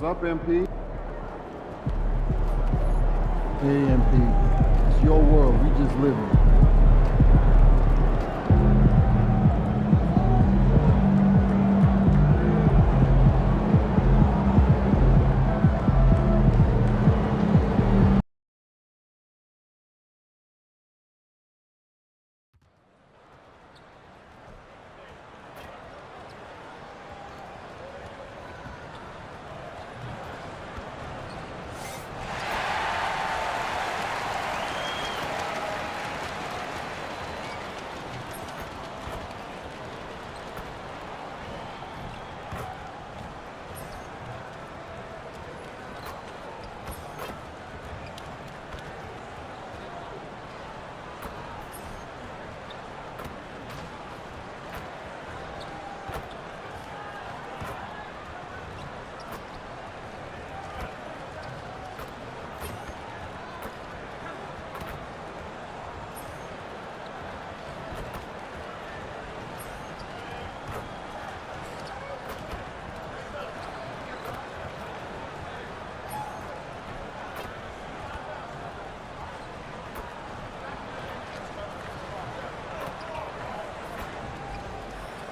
What's up, MP? Hey, MP. It's your world. We just live in it.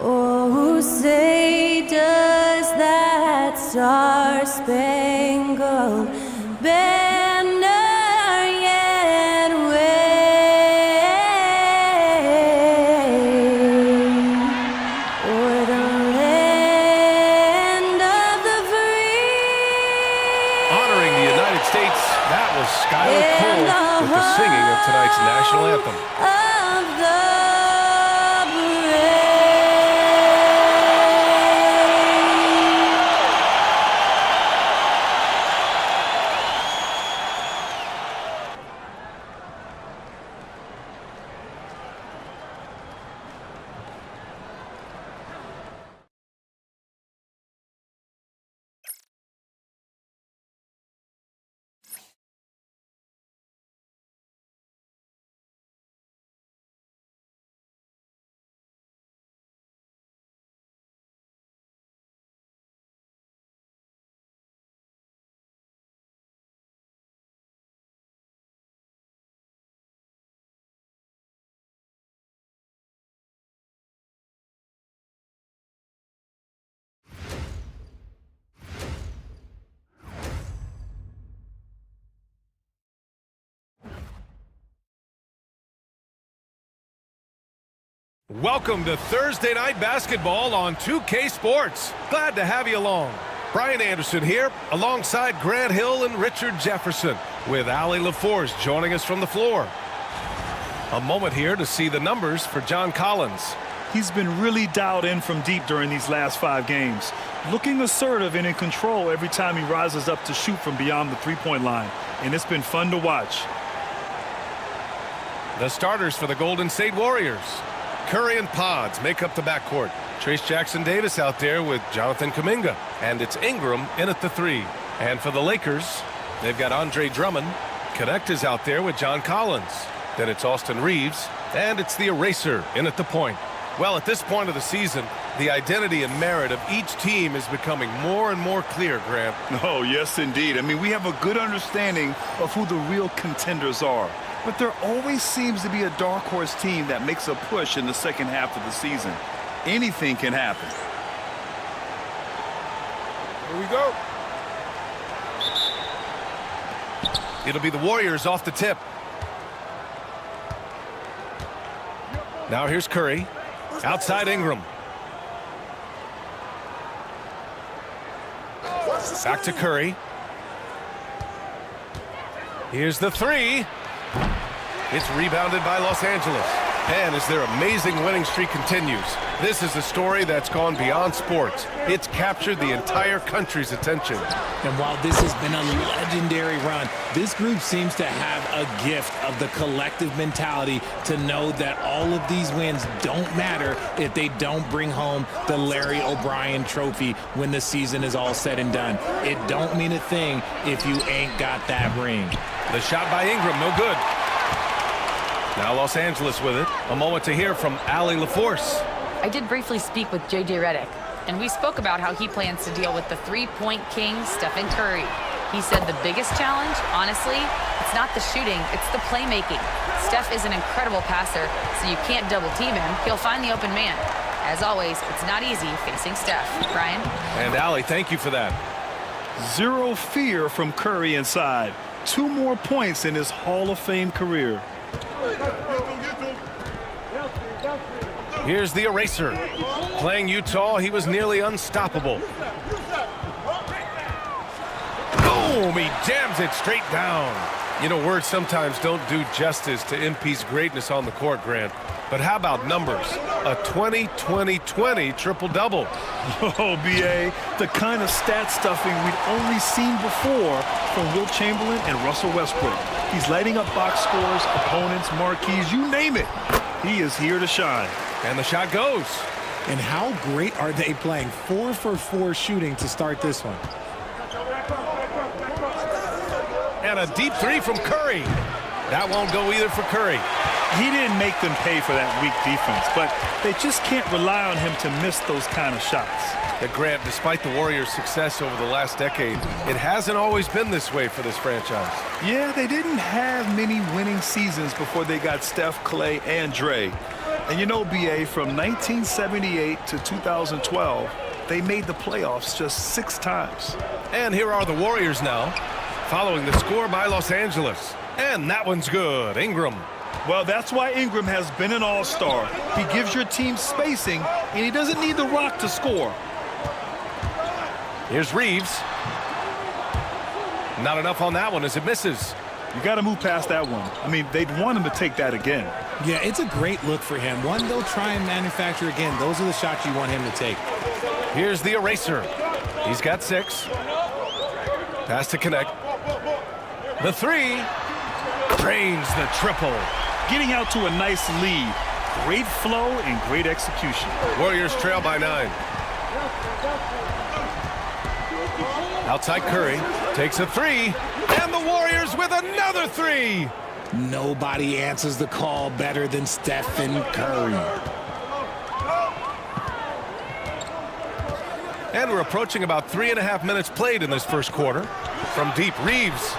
Oh, say does that star-spangled banner yet wave o'er the land of the free? Honoring the United States, that was Skylar Cole with the singing of tonight's national anthem. Of the Welcome to Thursday Night Basketball on 2K Sports. Glad to have you along. Brian Anderson here, alongside Grant Hill and Richard Jefferson, with Ali LaForce joining us from the floor. A moment here to see the numbers for John Collins. He's been really dialed in from deep during these last 5 games, looking assertive and in control every time he rises up to shoot from beyond the three-point line, and it's been fun to watch. The starters for the Golden State Warriors. Curry and Pods make up the backcourt. Trace Jackson-Davis out there with Jonathan Kuminga. And it's Ingram in at the 3. And for the Lakers, they've got Andre Drummond. Connect is out there with John Collins. Then it's Austin Reeves. And it's the Eraser in at the point. Well, at this point of the season, the identity and merit of each team is becoming more and more clear, Grant. Oh, yes, indeed. I mean, we have a good understanding of who the real contenders are. But there always seems to be a dark horse team that makes a push in the second half of the season. Anything can happen. Here we go. It'll be the Warriors off the tip. Now here's Curry. Outside Ingram. Back to Curry. Here's the 3. It's rebounded by Los Angeles. And as their amazing winning streak continues, this is a story that's gone beyond sports. It's captured the entire country's attention. And while this has been a legendary run, this group seems to have a gift of the collective mentality to know that all of these wins don't matter if they don't bring home the Larry O'Brien trophy when the season is all said and done. It don't mean a thing if you ain't got that ring. The shot by Ingram, no good. Now Los Angeles with it. A moment to hear from Ali LaForce. I did briefly speak with J.J. Redick. And we spoke about how he plans to deal with the three-point king, Stephen Curry. He said the biggest challenge, honestly, it's not the shooting, it's the playmaking. Steph is an incredible passer, so you can't double-team him. He'll find the open man. As always, it's not easy facing Steph. Brian? And Allie, thank you for that. Zero fear from Curry inside. 2 more points in his Hall of Fame career. Here's the eraser. Playing Utah, he was nearly unstoppable. Boom! He jams it straight down. You know, words sometimes don't do justice to MP's greatness on the court, Grant. But how about numbers? A 20-20-20 triple-double. Oh, B.A., the kind of stat stuffing we'd only seen before from Wilt Chamberlain and Russell Westbrook. He's lighting up box scores, opponents, marquees, you name it. He is here to shine. And the shot goes. And how great are they playing? 4 for 4 shooting to start this one. And a deep three from Curry. That won't go either for Curry. He didn't make them pay for that weak defense, but they just can't rely on him to miss those kind of shots. Grant, despite the Warriors' success over the last decade, it hasn't always been this way for this franchise. Yeah, they didn't have many winning seasons before they got Steph, Clay, and Dre. And you know, B.A., from 1978 to 2012, they made the playoffs just 6 times. And here are the Warriors now, following the score by Los Angeles. And that one's good. Ingram. Well, that's why Ingram has been an all-star. He gives your team spacing, and he doesn't need the rock to score. Here's Reeves. Not enough on that one as it misses. You got to move past that one. I mean, they'd want him to take that again. Yeah, it's a great look for him. One they'll try and manufacture again. Those are the shots you want him to take. Here's the eraser. He's got 6. Pass to connect. The 3. Drains the triple. Getting out to a nice lead. Great flow and great execution. Warriors trail by 9. Outside Curry. Takes a 3. And the Warriors with another 3. Nobody answers the call better than Stephen Curry. And we're approaching about 3.5 minutes played in this first quarter. From deep, Reeves.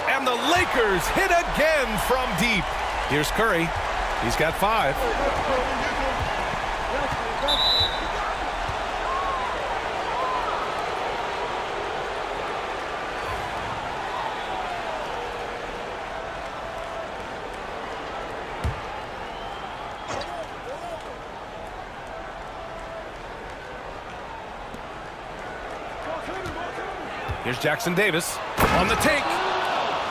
And the Lakers hit again from deep. Here's Curry. He's got 5. Here's Jackson Davis on the take.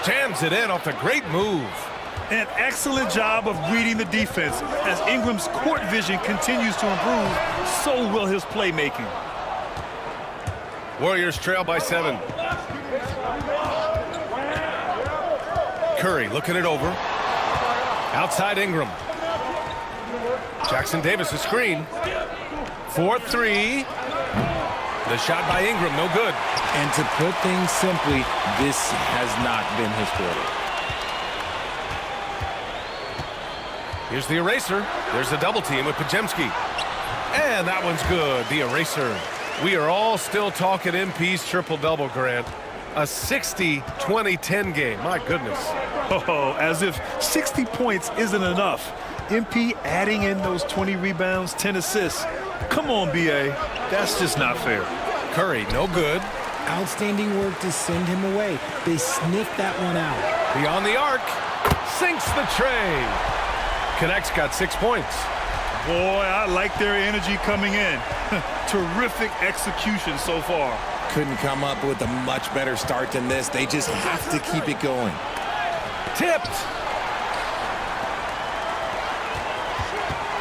Jams it in off the great move. An excellent job of reading the defense. As Ingram's court vision continues to improve, so will his playmaking. Warriors trail by 7. Curry looking it over. Outside Ingram. Jackson Davis a screen. 4-3. The shot by Ingram, no good. And to put things simply, this has not been his quarter. Here's the eraser. There's a double team with Pajemski. And that one's good, the eraser. We are all still talking MP's triple-double, Grant. A 60-20-10 game, my goodness. Oh, as if 60 points isn't enough. MP adding in those 20 rebounds, 10 assists. Come on, B.A. That's just not fair. Curry, no good. Outstanding work to send him away. They sniffed that one out. Beyond the arc. Sinks the tray. Connect's got 6 points. Boy, I like their energy coming in. Terrific execution so far. Couldn't come up with a much better start than this. They just have to keep it going. Tipped.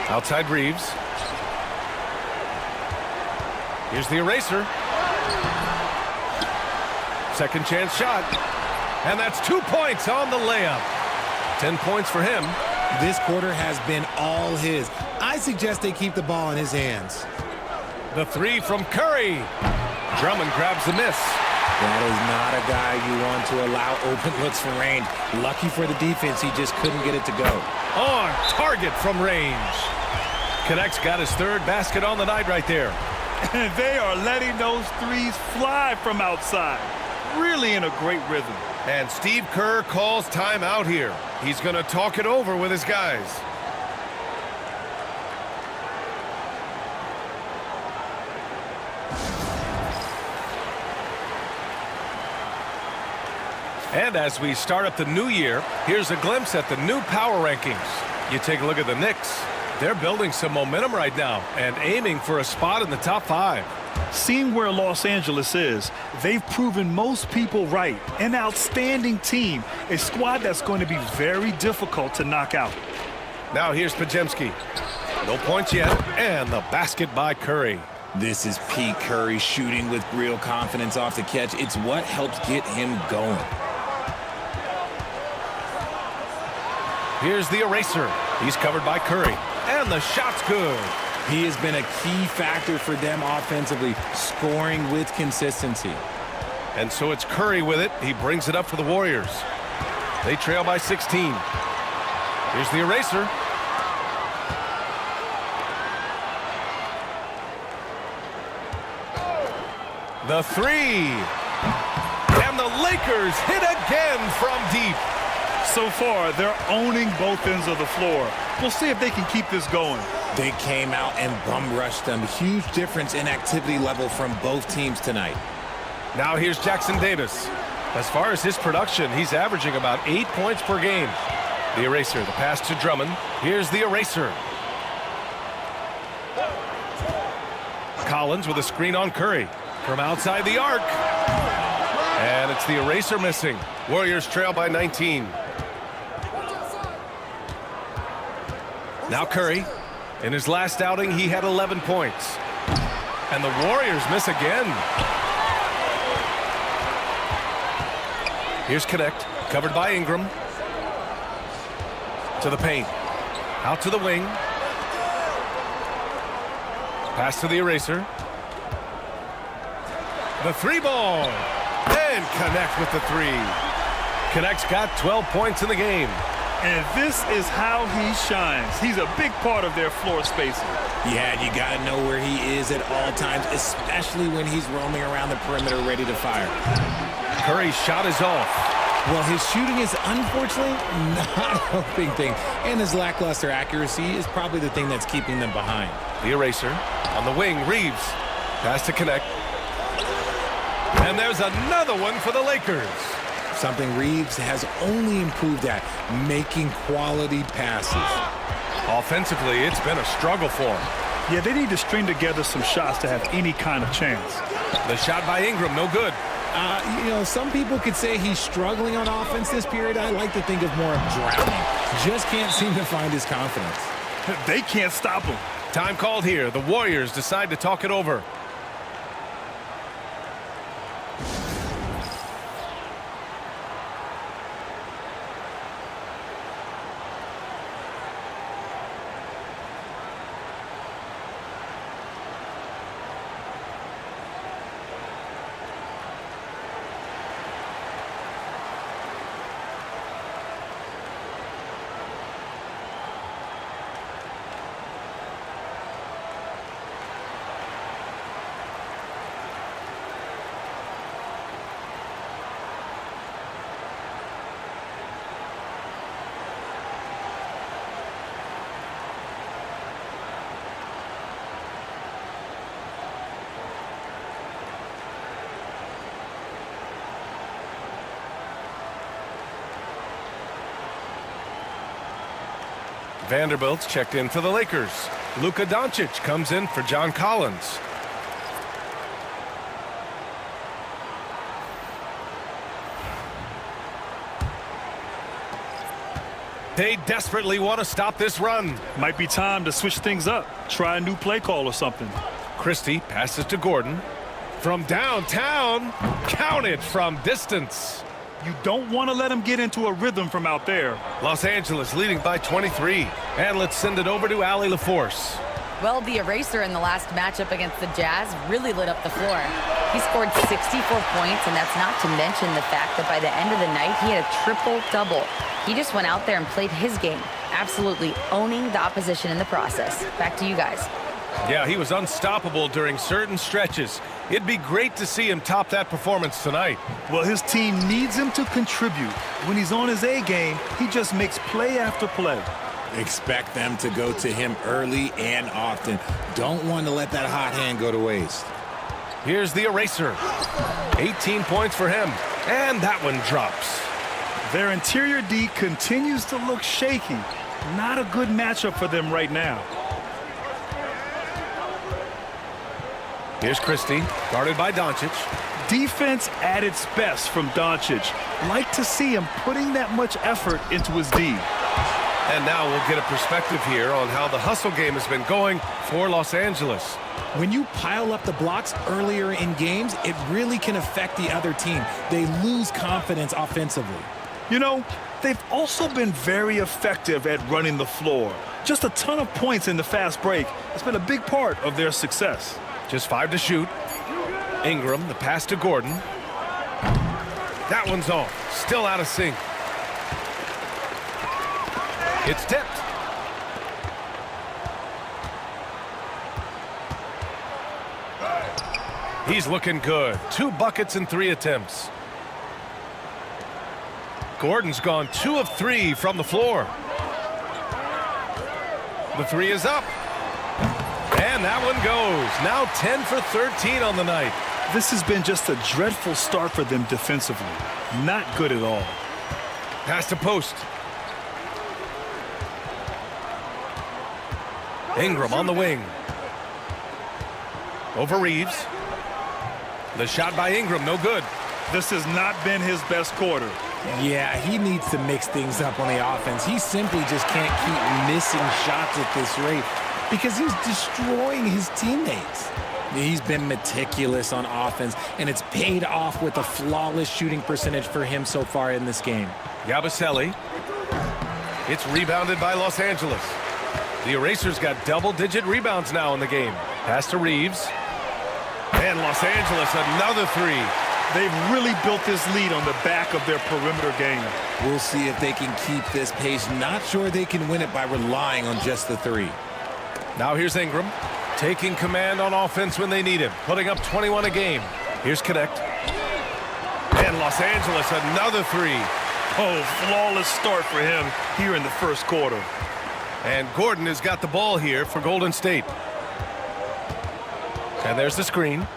Outside Reeves. Here's the eraser. Second chance shot. And that's 2 points on the layup. 10 points for him. This quarter has been all his. I suggest they keep the ball in his hands. The 3 from Curry. Drummond grabs the miss. That is not a guy you want to allow open looks from range. Lucky for the defense, he just couldn't get it to go. On target from range. Connect's got his 3rd basket on the night right there. And they are letting those threes fly from outside. Really in a great rhythm. And Steve Kerr calls timeout here. He's going to talk it over with his guys. And as we start up the new year, here's a glimpse at the new power rankings. You take a look at the Knicks. They're building some momentum right now and aiming for a spot in the top 5. Seeing where Los Angeles is, they've proven most people right. An outstanding team, a squad that's going to be very difficult to knock out. Now here's Pajemski. No points yet, and the basket by Curry. This is Pete Curry shooting with real confidence off the catch. It's what helps get him going. Here's the eraser. He's covered by Curry, and the shot's good. He has been a key factor for them offensively, scoring with consistency. And so it's Curry with it. He brings it up for the Warriors. They trail by 16. Here's the eraser. The three. And the Lakers hit again from deep. So far, they're owning both ends of the floor. We'll see if they can keep this going. They came out and bum rushed them. Huge difference in activity level from both teams tonight. Now here's Jackson Davis. As far as his production, he's averaging about 8 points per game. The eraser, the pass to Drummond. Here's the eraser. Collins with a screen on Curry. From outside the arc. And it's the eraser missing. Warriors trail by 19. Now Curry. In his last outing, he had 11 points. And the Warriors miss again. Here's Connect, covered by Ingram. To the paint. Out to the wing. Pass to the eraser. The three ball. And Connect with the three. Connect's got 12 points in the game. And this is how he shines. He's a big part of their floor spacing. Yeah, you got to know where he is at all times, especially when he's roaming around the perimeter ready to fire. Curry's shot is off. Well, his shooting is unfortunately not a big thing, and his lackluster accuracy is probably the thing that's keeping them behind. The eraser. On the wing, Reeves. Pass to Connect. And there's another one for the Lakers. Something Reeves has only improved at, making quality passes. Offensively, it's been a struggle for him. Yeah, they need to string together some shots to have any kind of chance. The shot by Ingram, no good. You know, some people could say he's struggling on offense this period. I like to think of more of drowning. Just can't seem to find his confidence. They can't stop him. Time called here. The Warriors decide to talk it over. Vanderbilt's checked in for the Lakers. Luka Doncic comes in for John Collins. They desperately want to stop this run. Might be time to switch things up. Try a new play call or something. Christie passes to Gordon. From downtown, counted from distance. You don't want to let him get into a rhythm from out there. Los Angeles leading by 23. And let's send it over to Allie LaForce. Well, the eraser in the last matchup against the Jazz really lit up the floor. He scored 64 points, and that's not to mention the fact that by the end of the night, he had a triple-double. He just went out there and played his game, absolutely owning the opposition in the process. Back to you guys. Yeah, he was unstoppable during certain stretches. It'd be great to see him top that performance tonight. Well, his team needs him to contribute. When he's on his A game, he just makes play after play. Expect them to go to him early and often. Don't want to let that hot hand go to waste. Here's the eraser. 18 points for him. And that one drops. Their interior D continues to look shaky. Not a good matchup for them right now. Here's Christie, guarded by Doncic. Defense at its best from Doncic. Like to see him putting that much effort into his D. And now we'll get a perspective here on how the hustle game has been going for Los Angeles. When you pile up the blocks earlier in games, it really can affect the other team. They lose confidence offensively. You know, they've also been very effective at running the floor. Just a ton of points in the fast break has been a big part of their success. Just 5 to shoot. Ingram, the pass to Gordon. That one's off. Still out of sync. It's tipped. He's looking good. 2 buckets in 3 attempts. Gordon's gone 2 of 3 from the floor. The 3 is up. And that one goes. Now 10 for 13 on the night. This has been just a dreadful start for them defensively. Not good at all. Pass to post. Ingram on the wing. Over Reeves. The shot by Ingram, no good. This has not been his best quarter. Yeah, he needs to mix things up on the offense. He simply just can't keep missing shots at this rate because he's destroying his teammates. He's been meticulous on offense, and it's paid off with a flawless shooting percentage for him so far in this game. Yabusele. It's rebounded by Los Angeles. The Erasers got double-digit rebounds now in the game. Pass to Reeves. And Los Angeles, another 3. They've really built this lead on the back of their perimeter game. We'll see if they can keep this pace. Not sure they can win it by relying on just the 3. Now here's Ingram, taking command on offense when they need him, putting up 21 a game. Here's Connect. And Los Angeles, another 3. Oh, flawless start for him here in the first quarter. And Gordon has got the ball here for Golden State. And there's the screen.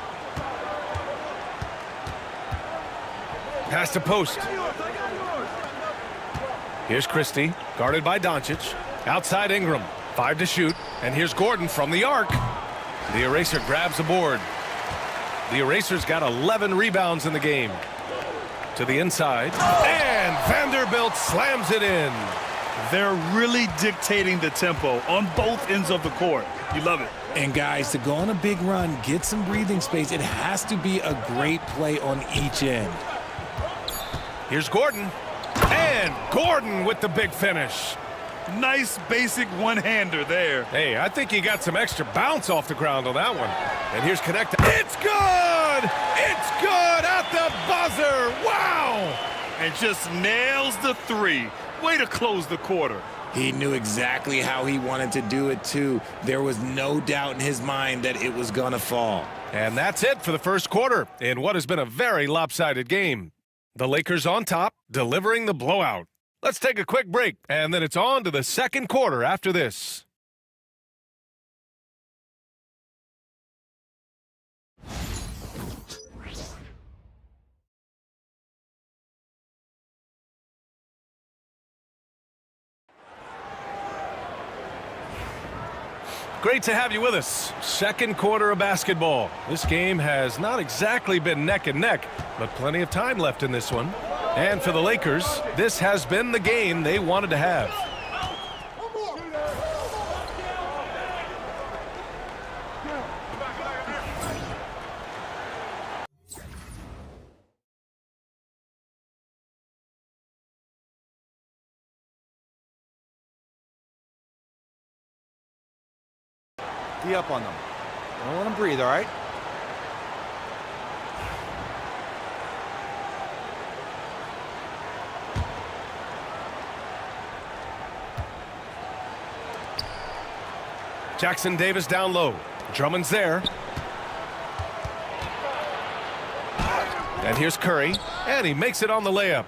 Pass to post. Here's Christie, guarded by Doncic. Outside Ingram, 5 to shoot. And here's Gordon from the arc. The Eraser grabs a board. The Eraser's got 11 rebounds in the game. To the inside. And Vanderbilt slams it in. They're really dictating the tempo on both ends of the court. You love it. And guys, to go on a big run, get some breathing space, it has to be a great play on each end. Here's Gordon. And Gordon with the big finish. Nice basic one-hander there. Hey, I think he got some extra bounce off the ground on that one. And here's Connect. It's good! It's good at the buzzer! Wow! And just nails the 3. Way to close the quarter. He knew exactly how he wanted to do it, too. There was no doubt in his mind that it was going to fall. And that's it for the first quarter in what has been a very lopsided game. The Lakers on top, delivering the blowout. Let's take a quick break, and then it's on to the second quarter after this. Great to have you with us. Second quarter of basketball. This game has not exactly been neck and neck, but plenty of time left in this one. And for the Lakers, this has been the game they wanted to have. D up on them. Don't let them breathe, all right? Jackson Davis down low. Drummond's there. And here's Curry, and he makes it on the layup.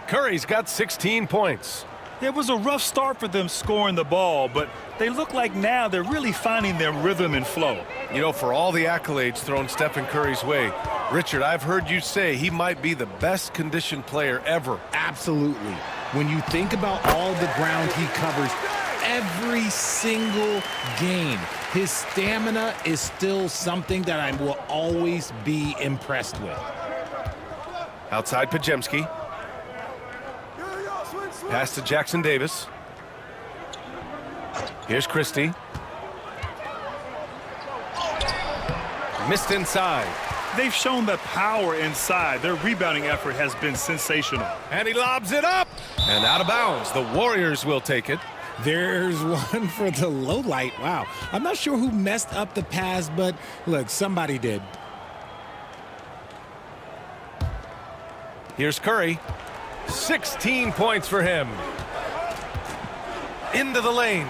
Curry's got 16 points. It was a rough start for them scoring the ball, but they look like now they're really finding their rhythm and flow. You know, for all the accolades thrown Stephen Curry's way, Richard, I've heard you say he might be the best conditioned player ever. Absolutely. When you think about all the ground he covers every single game, his stamina is still something that I will always be impressed with. Outside Pajemski. Pass to Jackson Davis. Here's Christie. Missed inside. They've shown the power inside. Their rebounding effort has been sensational. And he lobs it up. And out of bounds. The Warriors will take it. There's one for the low light. Wow. I'm not sure who messed up the pass, but look, somebody did. Here's Curry. 16 points for him. Into the lane.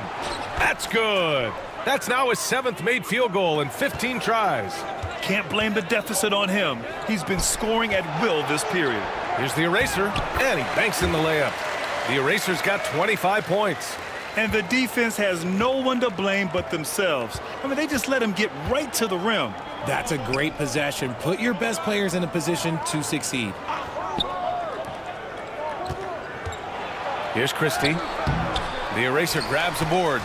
That's good. That's now his 7th made field goal in 15 tries. Can't blame the deficit on him. He's been scoring at will this period. Here's the eraser, and he banks in the layup. The eraser's got 25 points. And the defense has no one to blame but themselves. I mean, they just let him get right to the rim. That's a great possession. Put your best players in a position to succeed. Here's Christie. The eraser grabs a board.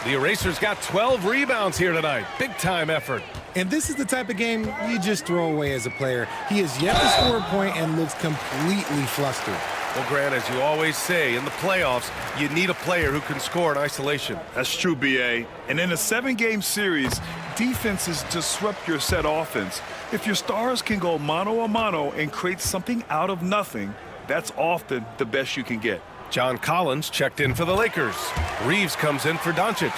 The eraser's got 12 rebounds here tonight. Big time effort. And this is the type of game you just throw away as a player. He has yet to score a point and looks completely flustered. Well, Gran, as you always say, in the playoffs, you need a player who can score in isolation. That's true, B.A. And in a 7-game series, defenses disrupt your set offense. If your stars can go mano-a-mano and create something out of nothing, that's often the best you can get. John Collins checked in for the Lakers. Reeves comes in for Doncic.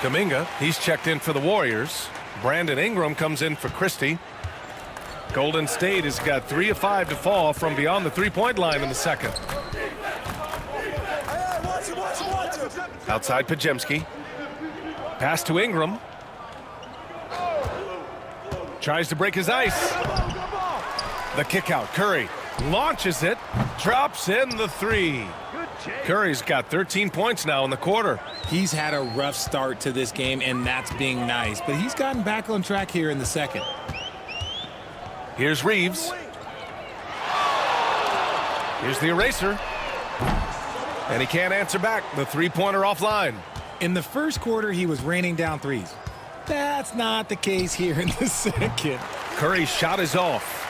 Kuminga, he's checked in for the Warriors. Brandon Ingram comes in for Christie. Golden State has got 3 of 5 to fall from beyond the three-point line in the second. Outside Pajemski. Pass to Ingram. Tries to break his ice. The kick out. Curry launches it. Drops in the 3. Curry's got 13 points now in the quarter. He's had a rough start to this game, and that's being nice. But he's gotten back on track here in the second. Here's Reeves. Here's the eraser. And he can't answer back. The three-pointer offline. In the first quarter, he was raining down threes. That's not the case here in the second. Curry's shot is off.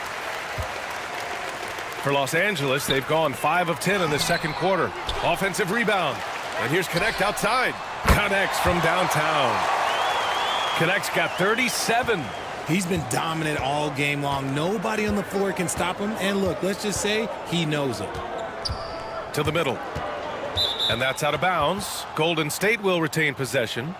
For Los Angeles, they've gone 5 of 10 in the second quarter. Offensive rebound. And here's Connect outside. Connects from downtown. Connect's got 37. He's been dominant all game long. Nobody on the floor can stop him. And look, let's just say he knows it. To the middle. And that's out of bounds. Golden State will retain possession.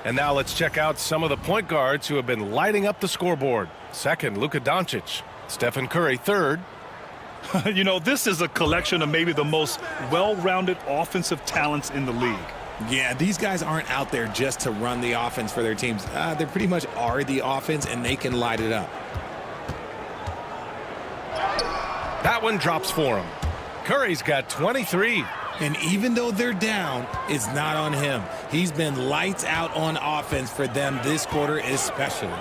And now let's check out some of the point guards who have been lighting up the scoreboard. Second, Luka Doncic. Stephen Curry, third. You know, this is a collection of maybe the most well-rounded offensive talents in the league. Yeah, these guys aren't out there just to run the offense for their teams. They pretty much are the offense, and they can light it up. That one drops for him. Curry's got 23. And even though they're down, it's not on him. He's been lights out on offense for them this quarter especially.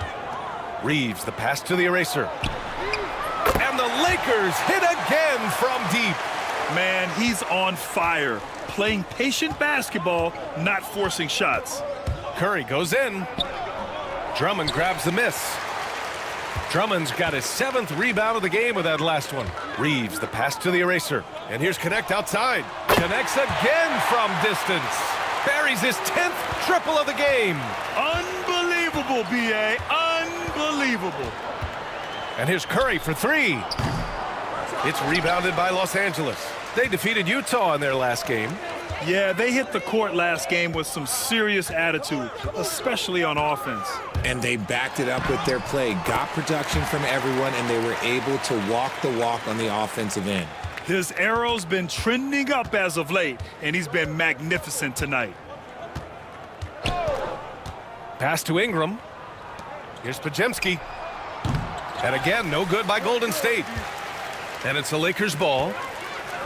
Reeves, the pass to the eraser. And the Lakers hit again from deep. Man, he's on fire. Playing patient basketball, not forcing shots. Curry goes in. Drummond grabs the miss. Drummond's got his 7th rebound of the game with that last one. Reeves, the pass to the eraser. And here's Connect outside. Connects again from distance. Buries his 10th triple of the game. Unbelievable, B.A. Unbelievable. And here's Curry for 3. It's rebounded by Los Angeles. They defeated Utah in their last game. Yeah, they hit the court last game with some serious attitude, especially on offense. And they backed it up with their play, got production from everyone, and they were able to walk the walk on the offensive end. His arrow's been trending up as of late, and he's been magnificent tonight. Pass to Ingram. Here's Pajemski. And again, no good by Golden State. And it's the Lakers ball.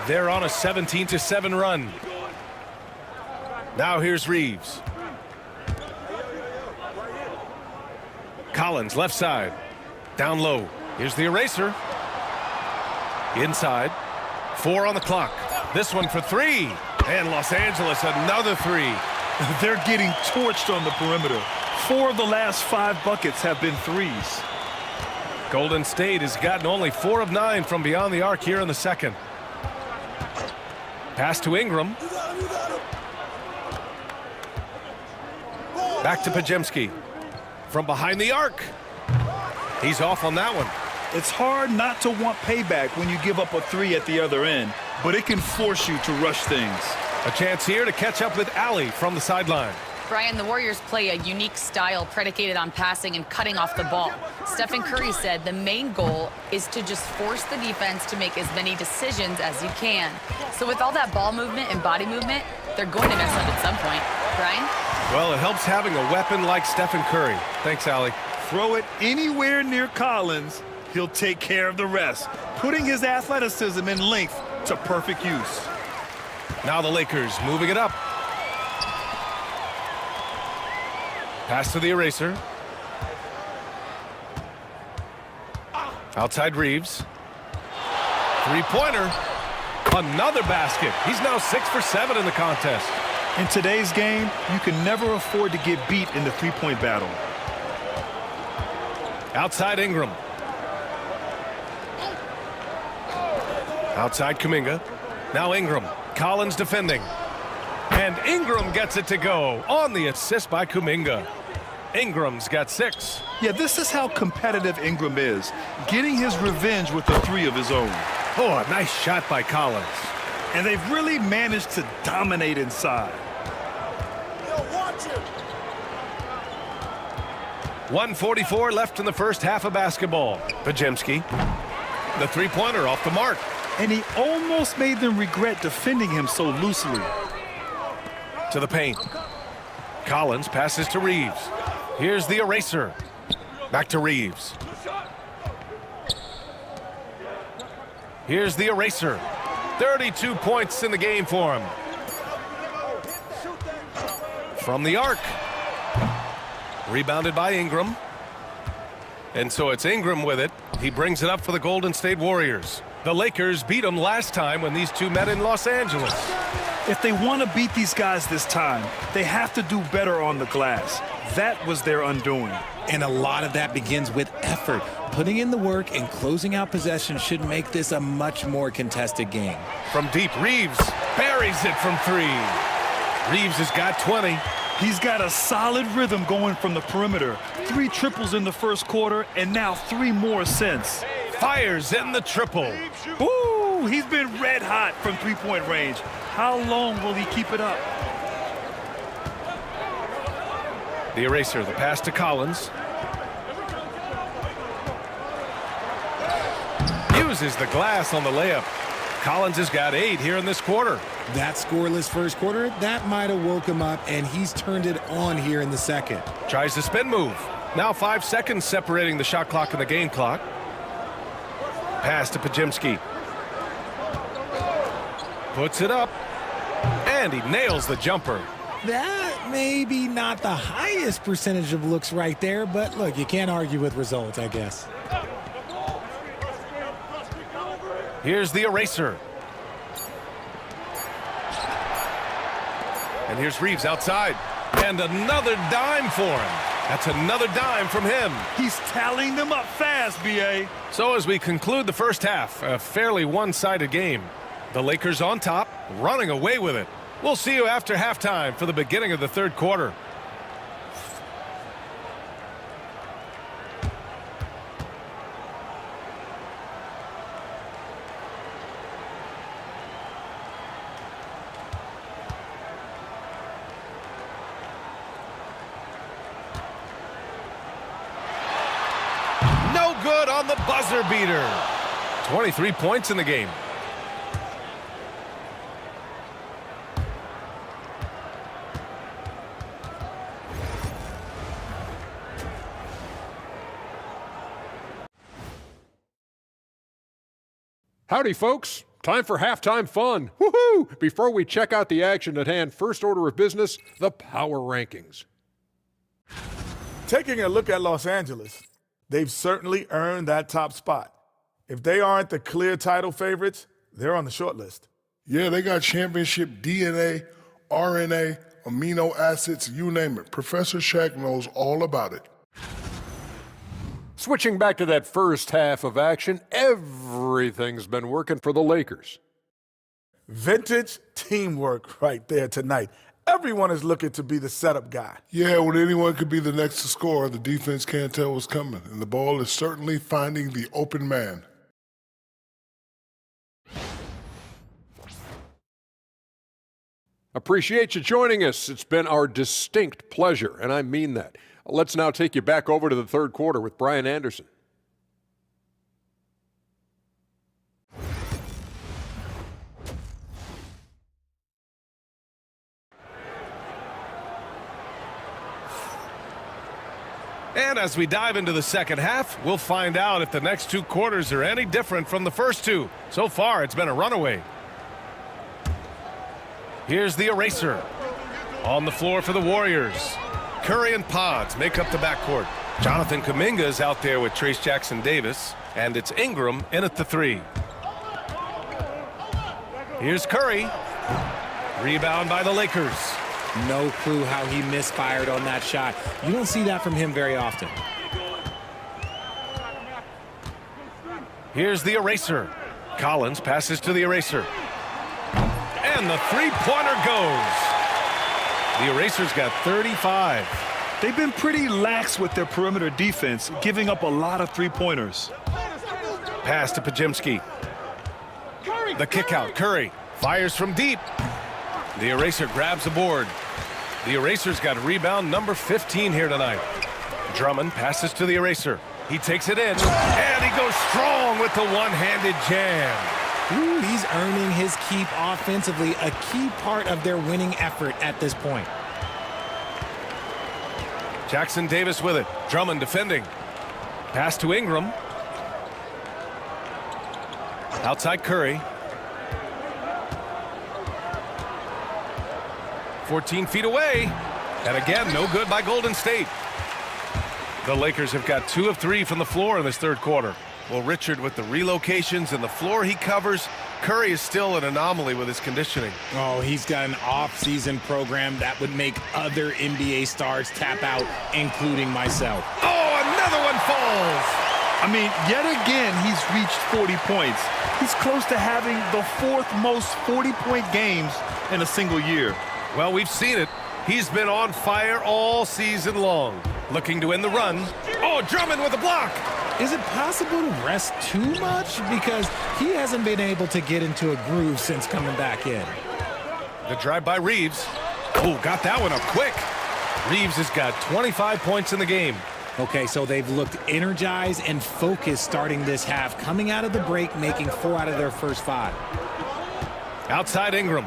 They're on a 17-7 run. Now here's Reeves. Collins, left side. Down low. Here's the eraser. Inside. 4 on the clock. This one for 3. And Los Angeles, another 3. They're getting torched on the perimeter. 4 of the last 5 buckets have been threes. Golden State has gotten only 4 of 9 from beyond the arc here in the second. Pass to Ingram. Back to Pajemski. From behind the arc. He's off on that one. It's hard not to want payback when you give up a 3 at the other end, but it can force you to rush things. A chance here to catch up with Allie from the sideline. Brian, the Warriors play a unique style predicated on passing and cutting off the ball. Stephen Curry said the main goal is to just force the defense to make as many decisions as you can. So with all that ball movement and body movement, they're going to mess up at some point. Brian? Well, it helps having a weapon like Stephen Curry. Thanks, Allie. Throw it anywhere near Collins, he'll take care of the rest, putting his athleticism and length to perfect use. Now the Lakers moving it up. Pass to the eraser. Outside Reeves. Three-pointer. Another basket. He's now 6 for 7 in the contest. In today's game, you can never afford to get beat in the three-point battle. Outside Ingram. Outside Kuminga. Now Ingram. Collins defending. And Ingram gets it to go on the assist by Kuminga. Ingram's got 6. Yeah, this is how competitive Ingram is, getting his revenge with a 3 of his own. Oh, a nice shot by Collins. And they've really managed to dominate inside. 1:44 left in the first half of basketball. Pajemski. The three-pointer off the mark. And he almost made them regret defending him so loosely. To the paint. Collins passes to Reeves. Here's the eraser. Back to Reeves. Here's the eraser. 32 points in the game for him. From the arc. Rebounded by Ingram. And so it's Ingram with it. He brings it up for the Golden State Warriors. The Lakers beat them last time when these two met in Los Angeles. If they want to beat these guys this time, they have to do better on the glass. That was their undoing. And a lot of that begins with effort. Putting in the work and closing out possession should make this a much more contested game. From deep, Reeves buries it from 3. Reeves has got 20. He's got a solid rhythm going from the perimeter. 3 triples in the first quarter, and now 3 more since. Fires in the triple. Ooh, he's been red hot from three-point range. How long will he keep it up? The eraser, the pass to Collins. Uses the glass on the layup. Collins has got 8 here in this quarter. That scoreless first quarter, that might have woke him up, and he's turned it on here in the second. Tries the spin move. Now 5 seconds separating the shot clock and the game clock. Pass to Pajemski. Puts it up. And he nails the jumper. That may be not the highest percentage of looks right there, but look, you can't argue with results, I guess. Here's the eraser. And here's Reeves outside. And another dime for him. That's another dime from him. He's tallying them up fast, B.A. So as we conclude the first half, a fairly one-sided game. The Lakers on top, running away with it. We'll see you after halftime for the beginning of the third quarter. No good on the buzzer beater. 23 points in the game. Howdy, folks. Time for halftime fun. Woohoo! Before we check out the action at hand, first order of business, the power rankings. Taking a look at Los Angeles, they've certainly earned that top spot. If they aren't the clear title favorites, they're on the short list. Yeah, they got championship DNA, RNA, amino acids, you name it. Professor Shaq knows all about it. Switching back to that first half of action, everything's been working for the Lakers. Vintage teamwork right there tonight. Everyone is looking to be the setup guy. Yeah, when anyone could be the next to score, the defense can't tell what's coming, and the ball is certainly finding the open man. Appreciate you joining us. It's been our distinct pleasure, and I mean that. Let's now take you back over to the third quarter with Brian Anderson. And as we dive into the second half, we'll find out if the next two quarters are any different from the first two. So far, it's been a runaway. Here's the eraser. On the floor for the Warriors. Curry and Pods make up the backcourt. Jonathan Kuminga is out there with Trace Jackson-Davis, and it's Ingram in at the three. Here's Curry. Rebound by the Lakers. No clue how he misfired on that shot. You don't see that from him very often. Here's the eraser. Collins passes to the eraser. And the three-pointer goes. The eraser's got 35. They've been pretty lax with their perimeter defense, giving up a lot of three-pointers. Pass to Pajemski. The kick out. Curry fires from deep. The eraser grabs the board. The eraser's got rebound number 15 here tonight. Drummond passes to the eraser. He takes it in, and he goes strong with the one-handed jam. Ooh, he's earning his keep offensively, a key part of their winning effort at this point. Jackson-Davis with it. Drummond defending. Pass to Ingram. Outside Curry. 14 feet away. And again, no good by Golden State. The Lakers have got 2 of 3 from the floor in this third quarter. Well, Richard, with the relocations and the floor he covers, Curry is still an anomaly with his conditioning. Oh, he's got an off-season program that would make other NBA stars tap out, including myself. Oh, another one falls. I mean, yet again, he's reached 40 points. He's close to having the 4th most 40-point games in a single year. Well, we've seen it. He's been on fire all season long. Looking to win the run. Oh, Drummond with a block. Is it possible to rest too much? Because he hasn't been able to get into a groove since coming back in. The drive by Reeves. Oh, got that one up quick. Reeves has got 25 points in the game. Okay, so they've looked energized and focused starting this half, coming out of the break, making 4 out of their first 5. Outside Ingram.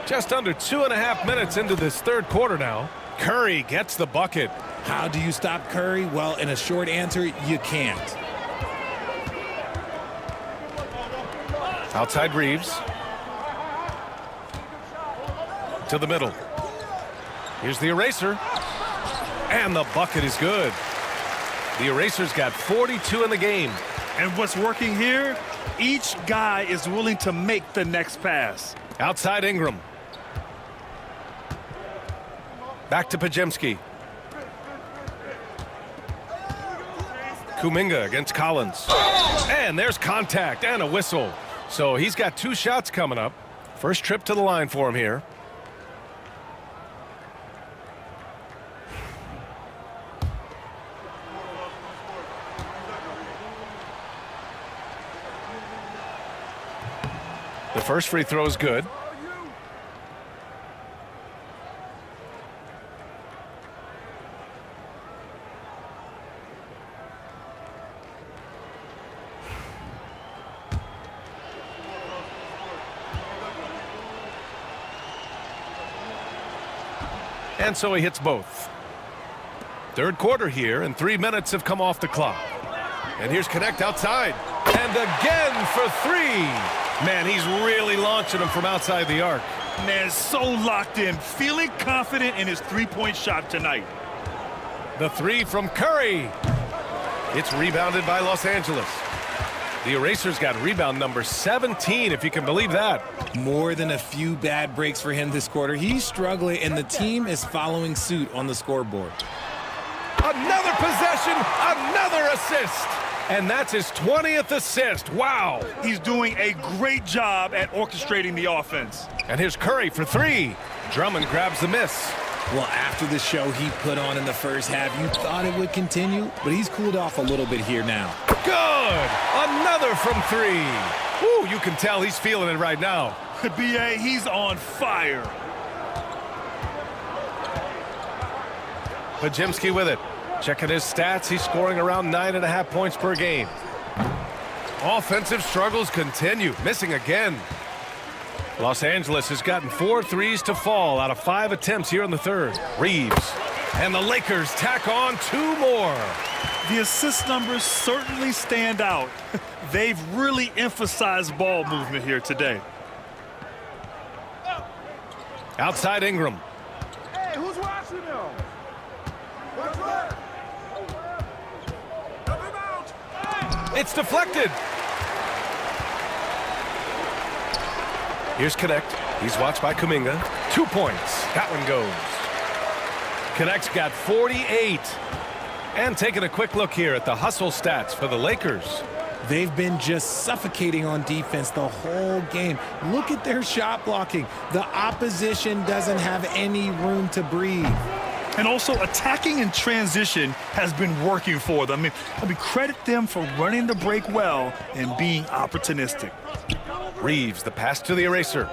Just under 2.5 minutes into this third quarter now. Curry gets the bucket. How do you stop Curry? Well, in a short answer, you can't. Outside Reeves. To the middle. Here's the eraser. And the bucket is good. The eraser's got 42 in the game. And what's working here? Each guy is willing to make the next pass. Outside Ingram. Back to Pajemski. Kuminga against Collins. And there's contact and a whistle. So he's got 2 shots coming up. First trip to the line for him here. The first free throw is good. And so he hits both. Third quarter here, and 3 minutes have come off the clock. And here's Connect outside. And again for three. Man, he's really launching them from outside the arc. Man, so locked in, feeling confident in his three-point shot tonight. The three from Curry. It's rebounded by Los Angeles. The Erasers got rebound number 17, if you can believe that. More than a few bad breaks for him this quarter. He's struggling, and the team is following suit on the scoreboard. Another possession, another assist. And that's his 20th assist. Wow. He's doing a great job at orchestrating the offense. And here's Curry for three. Drummond grabs the miss. Well, after the show he put on in the first half, you thought it would continue, but he's cooled off a little bit here now. Good. Another from three. Woo, you can tell he's feeling it right now. B.A., he's on fire. Pajemski with it. Checking his stats, he's scoring around 9.5 points per game. Offensive struggles continue, missing again. Los Angeles has gotten 4 threes to fall out of 5 attempts here in the third. Reeves. And the Lakers tack on 2 more. The assist numbers certainly stand out. They've really emphasized ball movement here today. Outside Ingram. Hey, who's watching them? It's deflected. Here's Connect. He's watched by Kuminga. 2 points. That one goes. Connect's got 48. And taking a quick look here at the hustle stats for the Lakers. They've been just suffocating on defense the whole game. Look at their shot blocking. The opposition doesn't have any room to breathe. And also attacking in transition has been working for them. I mean, credit them for running the break well and being opportunistic. Reeves, the pass to the Eraser.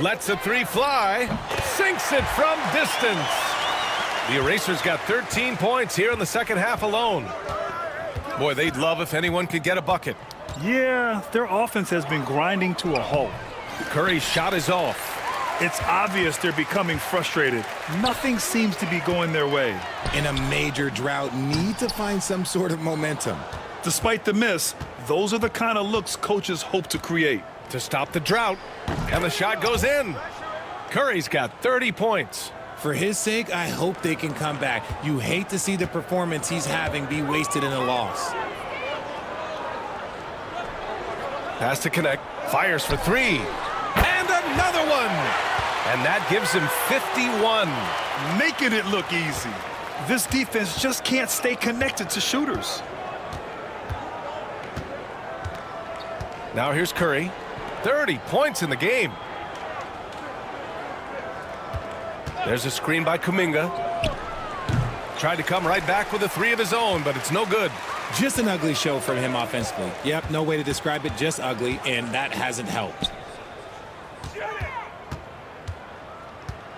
Lets a three fly. Sinks it from distance. The Erasers got 13 points here in the second half alone. Boy, they'd love if anyone could get a bucket. Yeah, their offense has been grinding to a halt. Curry's shot is off. It's obvious they're becoming frustrated. Nothing seems to be going their way. In a major drought, need to find some sort of momentum. Despite the miss, those are the kind of looks coaches hope to create. To stop the drought, and the shot goes in. Curry's got 30 points. For his sake, I hope they can come back. You hate to see the performance he's having be wasted in a loss. Pass to Connect, fires for three, and another one. And that gives him 51. Making it look easy. This defense just can't stay connected to shooters. Now here's Curry. 30 points in the game. There's a screen by Kuminga. Tried to come right back with a three of his own, but it's no good. Just an ugly show from him offensively. Yep, no way to describe it, just ugly, and that hasn't helped.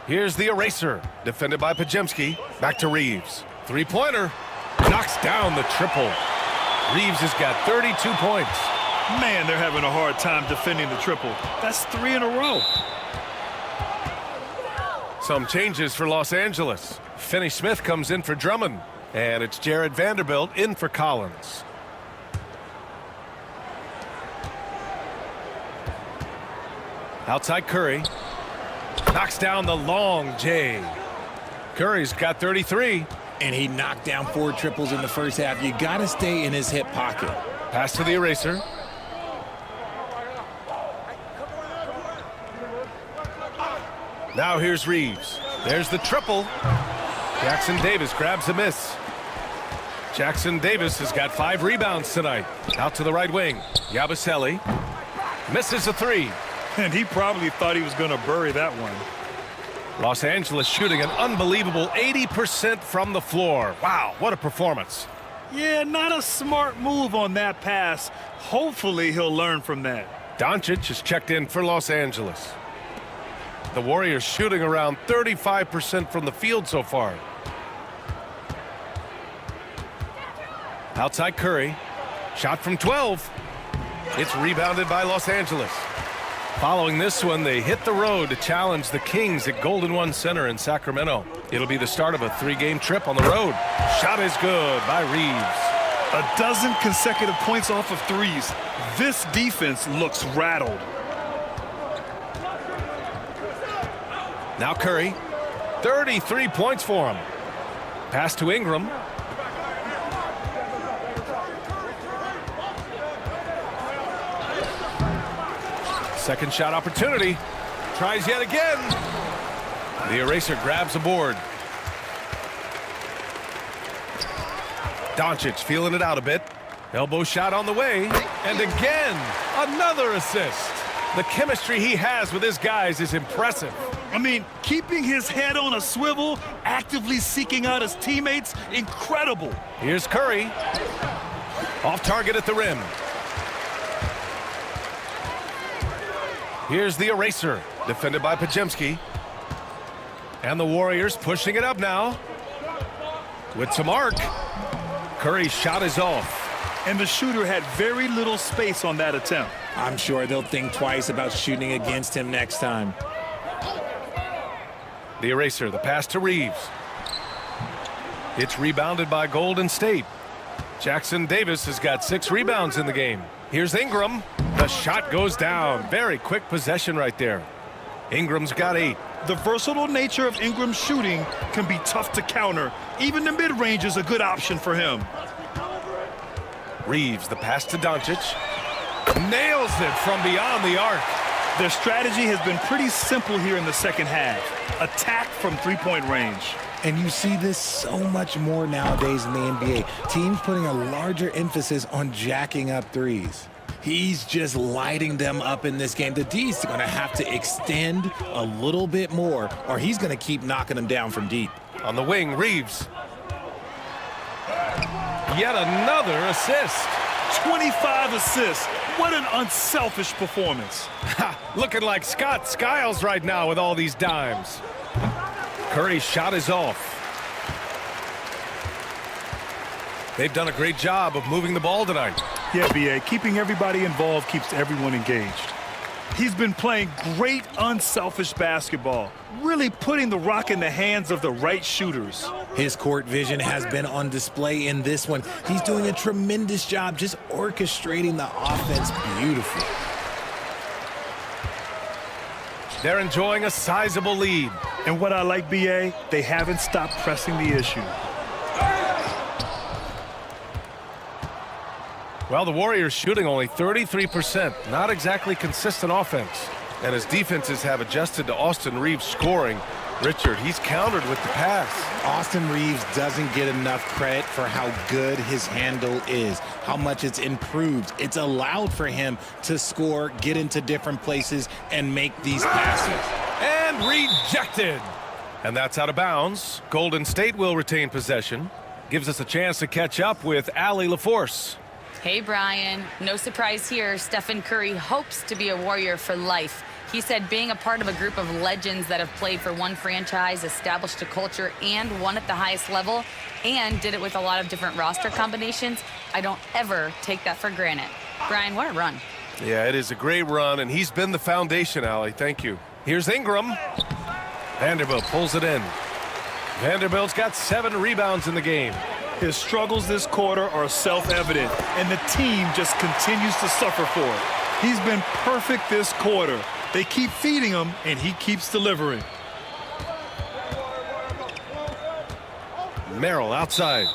Here's the Eraser, defended by Pajemski. Back to Reeves. Three-pointer. Knocks down the triple. Reeves has got 32 points. Man, they're having a hard time defending the triple. That's 3 in a row. Some changes for Los Angeles. Finney Smith comes in for Drummond. And it's Jared Vanderbilt in for Collins. Outside Curry. Knocks down the long J. Curry's got 33. And he knocked down 4 triples in the first half. You got to stay in his hip pocket. Pass to the Eraser. Now here's Reeves. There's the triple. Jackson Davis grabs a miss. Jackson Davis has got 5 rebounds tonight. Out to the right wing. Yabusele misses a three. And he probably thought he was going to bury that one. Los Angeles shooting an unbelievable 80% from the floor. Wow, what a performance. Yeah, not a smart move on that pass. Hopefully he'll learn from that. Doncic is checked in for Los Angeles. The Warriors shooting around 35% from the field so far. Outside Curry. Shot from 12. It's rebounded by Los Angeles. Following this one, they hit the road to challenge the Kings at Golden One Center in Sacramento. It'll be the start of a 3-game trip on the road. Shot is good by Reeves. A dozen consecutive points off of threes. This defense looks rattled. Now Curry, 33 points for him. Pass to Ingram. Second shot opportunity. Tries yet again. The eraser grabs a board. Doncic feeling it out a bit. Elbow shot on the way. And again, another assist. The chemistry he has with his guys is impressive. I mean, keeping his head on a swivel, actively seeking out his teammates, incredible. Here's Curry. Off target at the rim. Here's the eraser, defended by Pajemski. And the Warriors pushing it up now. With some arc. Curry's shot is off. And the shooter had very little space on that attempt. I'm sure they'll think twice about shooting against him next time. The eraser, the pass to Reeves. It's rebounded by Golden State. Jackson Davis has got 6 rebounds in the game. Here's Ingram. The shot goes down. Very quick possession right there. Ingram's got 8. The versatile nature of Ingram's shooting can be tough to counter. Even the mid-range is a good option for him. Reeves, the pass to Doncic. Nails it from beyond the arc. Their strategy has been pretty simple here in the second half. Attack from three-point range. And you see this so much more nowadays in the NBA. Teams putting a larger emphasis on jacking up threes. He's just lighting them up in this game. The D's going to have to extend a little bit more, or he's going to keep knocking them down from deep. On the wing, Reeves. Yet another assist. 25 assists. What an unselfish performance. Looking like Scott Skiles right now with all these dimes. Curry's shot is off. They've done a great job of moving the ball tonight. Yeah, B.A., keeping everybody involved keeps everyone engaged. He's been playing great unselfish basketball, really putting the rock in the hands of the right shooters. His court vision has been on display in this one. He's doing a tremendous job just orchestrating the offense beautifully. They're enjoying a sizable lead. And what I like, B.A., they haven't stopped pressing the issue. Well, the Warriors shooting only 33%. Not exactly consistent offense. And as defenses have adjusted to Austin Reeves scoring, Richard, he's countered with the pass. Austin Reeves doesn't get enough credit for how good his handle is, how much it's improved. It's allowed for him to score, get into different places, and make these passes. And rejected. And that's out of bounds. Golden State will retain possession. Gives us a chance to catch up with Allie LaForce. Hey, Brian. No surprise here. Stephen Curry hopes to be a Warrior for life. He said being a part of a group of legends that have played for one franchise, established a culture, and won at the highest level, and did it with a lot of different roster combinations, I don't ever take that for granted. Brian, what a run. Yeah, it is a great run, and he's been the foundation, Allie. Thank you. Here's Ingram. Vanderbilt pulls it in. Vanderbilt's got 7 rebounds in the game. His struggles this quarter are self-evident, and the team just continues to suffer for it. He's been perfect this quarter. They keep feeding him, and he keeps delivering. Merrill outside.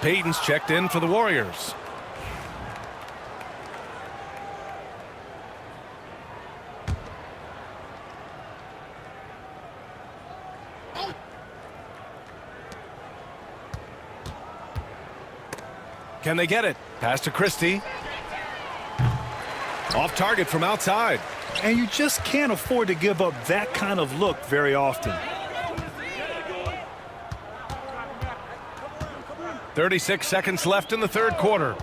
Payton's checked in for the Warriors. Can they get it? Pass to Christie. Off target from outside. And you just can't afford to give up that kind of look very often. 36 seconds left in the third quarter.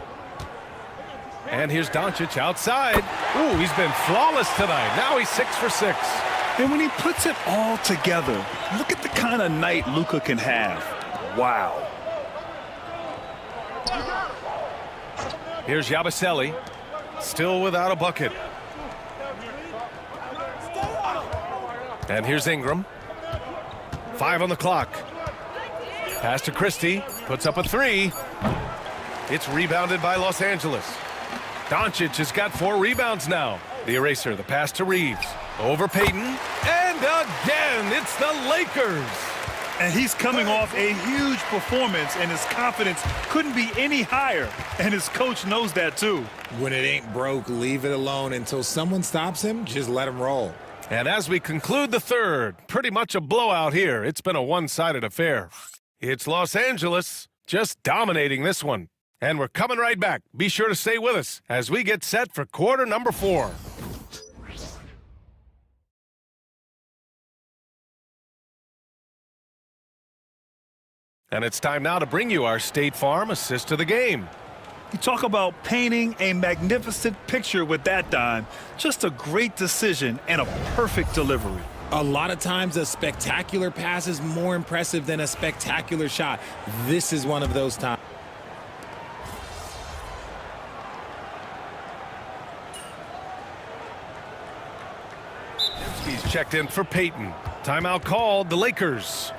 And here's Doncic outside. Ooh, he's been flawless tonight. Now he's 6 for 6. And when he puts it all together, look at the kind of night Luka can have. Wow. Here's Yabusele, still without a bucket. And here's Ingram. 5 on the clock. Pass to Christie. Puts up a 3. It's rebounded by Los Angeles. Doncic has got 4 rebounds now. The eraser, the pass to Reeves. Over Payton. And again, it's the Lakers. And he's coming off a huge performance, and his confidence couldn't be any higher. And his coach knows that, too. When it ain't broke, leave it alone until someone stops him. Just let him roll. And as we conclude the third, pretty much a blowout here. It's been a one-sided affair. It's Los Angeles just dominating this one. And we're coming right back. Be sure to stay with us as we get set for quarter number 4. And it's time now to bring you our State Farm assist to the game. You talk about painting a magnificent picture with that dime. Just a great decision and a perfect delivery. A lot of times a spectacular pass is more impressive than a spectacular shot. This is one of those times. He's checked in for Payton. Timeout called, the Lakers.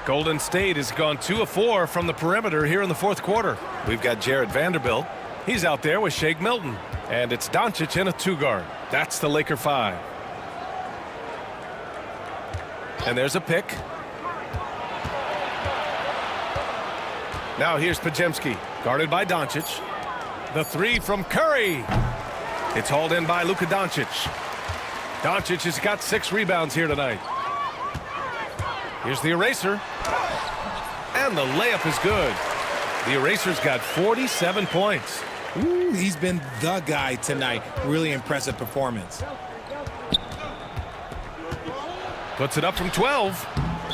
Golden State has gone 2 of 4 from the perimeter here in the fourth quarter. We've got Jared Vanderbilt. He's out there with Shake Milton. And it's Doncic in a 2-guard. That's the Laker 5. And there's a pick. Now here's Podziemski, guarded by Doncic. The 3 from Curry. It's hauled in by Luka Doncic. Doncic has got 6 rebounds here tonight. Here's the eraser. And the layup is good. The eraser's got 47 points. Ooh, he's been the guy tonight. Really impressive performance. Puts it up from 12.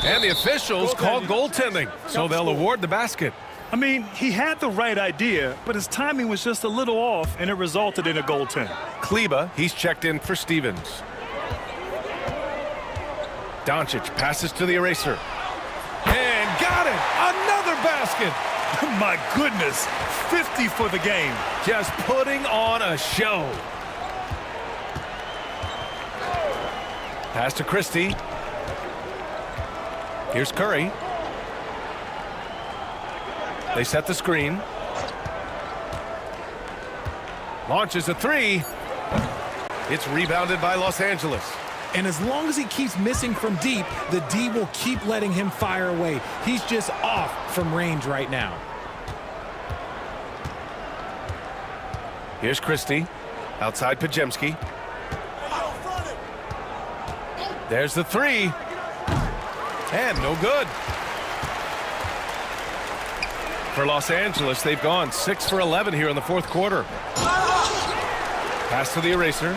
And the officials call goaltending, so they'll award the basket. I mean, he had the right idea, but his timing was just a little off, and it resulted in a goaltend. Kleba, he's checked in for Stevens. Doncic passes to the eraser. And got it! Another basket! My goodness, 50 for the game. Just putting on a show. Pass to Christie. Here's Curry. They set the screen. Launches a 3. It's rebounded by Los Angeles. And as long as he keeps missing from deep, the D will keep letting him fire away. He's just off from range right now. Here's Christie. Outside Podziemski. There's the 3. And no good. For Los Angeles, they've gone 6 for 11 here in the fourth quarter. Pass to the eraser.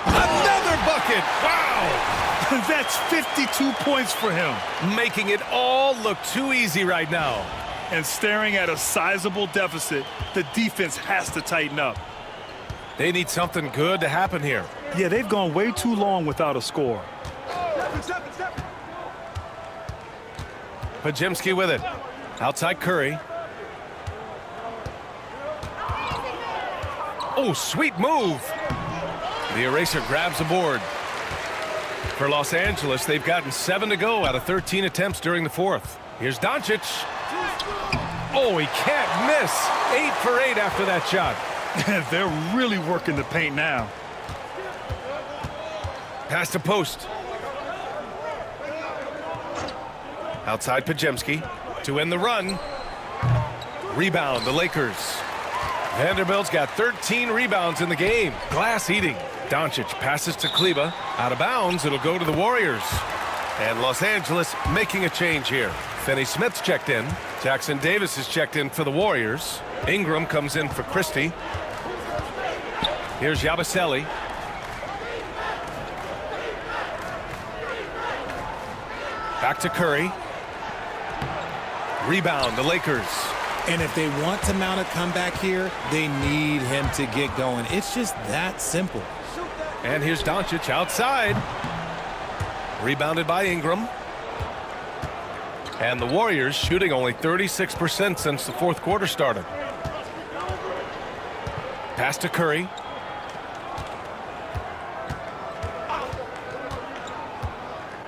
Another bucket! Wow! That's 52 points for him. Making it all look too easy right now. And staring at a sizable deficit, the defense has to tighten up. They need something good to happen here. Yeah, they've gone way too long without a score. Podziemski with it. Outside Curry. Oh, sweet move. The eraser grabs the board. For Los Angeles, they've gotten 7 to go out of 13 attempts during the fourth. Here's Doncic. Oh, he can't miss. 8 for 8 after that shot. They're really working the paint now. Pass to post. Outside Podziemski to end the run. Rebound, the Lakers. Vanderbilt's got 13 rebounds in the game. Glass eating. Doncic passes to Kleba. Out of bounds, it'll go to the Warriors. And Los Angeles making a change here. Finney Smith's checked in. Jackson Davis is checked in for the Warriors. Ingram comes in for Christie. Here's Yabusele. Back to Curry. Rebound, the Lakers. And if they want to mount a comeback here, they need him to get going. It's just that simple. And here's Doncic outside. Rebounded by Ingram. And the Warriors shooting only 36% since the fourth quarter started. Pass to Curry.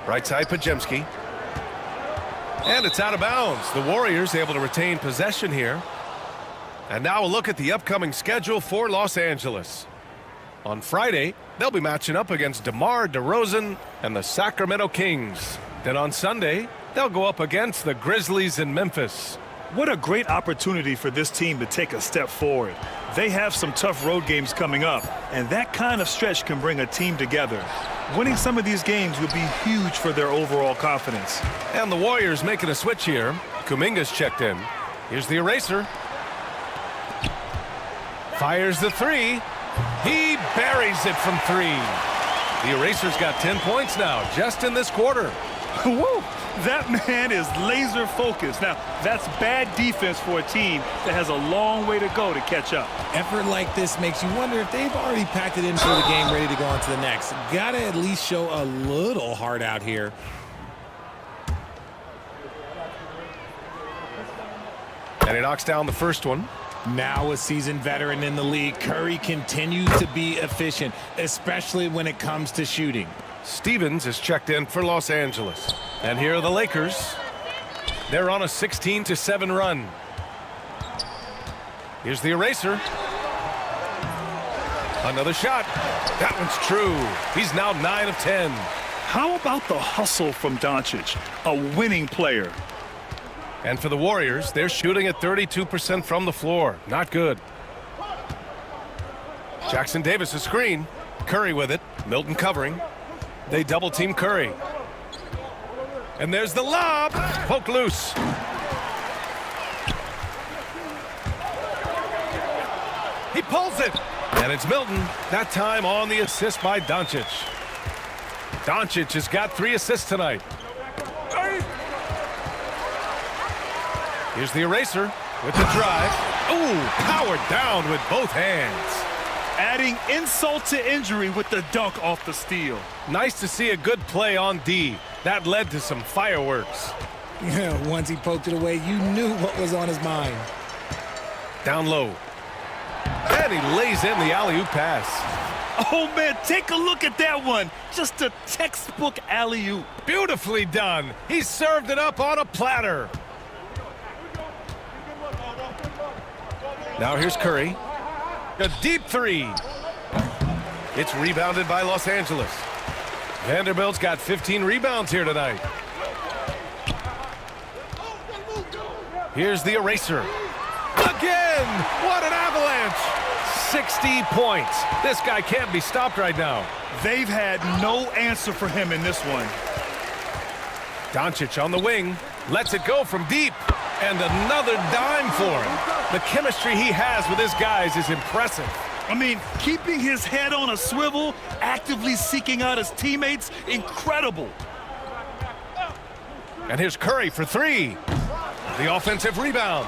Right side, Pajemski. And it's out of bounds. The Warriors able to retain possession here. And now a look at the upcoming schedule for Los Angeles. On Friday, they'll be matching up against DeMar DeRozan and the Sacramento Kings. Then on Sunday, they'll go up against the Grizzlies in Memphis. What a great opportunity for this team to take a step forward. They have some tough road games coming up, and that kind of stretch can bring a team together. Winning some of these games would be huge for their overall confidence. And the Warriors making a switch here. Kuminga's checked in. Here's the eraser. Fires the three. He buries it from three. The eraser's got 10 points now, just in this quarter. Woo! That man is laser focused. Now, that's bad defense for a team that has a long way to go to catch up. Effort like this makes you wonder if they've already packed it in for the game, ready to go on to the next. Gotta at least show a little heart out here. And he knocks down the first one. Now a seasoned veteran in the league, Curry continues to be efficient, especially when it comes to shooting. Stevens is checked in for Los Angeles. And here are the Lakers. They're on a 16-7 run. Here's the eraser. Another shot. That one's true. He's now 9 of 10. How about the hustle from Doncic, a winning player? And for the Warriors, they're shooting at 32% from the floor. Not good. Jackson Davis a screen. Curry with it. Milton covering. They double team Curry. And there's the lob. Poke loose. He pulls it. And it's Milton. That time on the assist by Doncic. Doncic has got 3 assists tonight. Here's the eraser with the drive. Ooh, powered down with both hands. Adding insult to injury with the dunk off the steal. Nice to see a good play on D. That led to some fireworks. Yeah, once he poked it away, you knew what was on his mind. Down low. And he lays in the alley-oop pass. Oh, man, take a look at that one. Just a textbook alley-oop. Beautifully done. He served it up on a platter. Now here's Curry. A deep three. It's rebounded by Los Angeles. Vanderbilt's got 15 rebounds here tonight. Here's the eraser. Again! What an avalanche! 60 points. This guy can't be stopped right now. They've had no answer for him in this one. Doncic on the wing. Lets it go from deep. And another dime for him. The chemistry he has with his guys is impressive. I mean, keeping his head on a swivel, actively seeking out his teammates, incredible. And here's Curry for 3. The offensive rebound.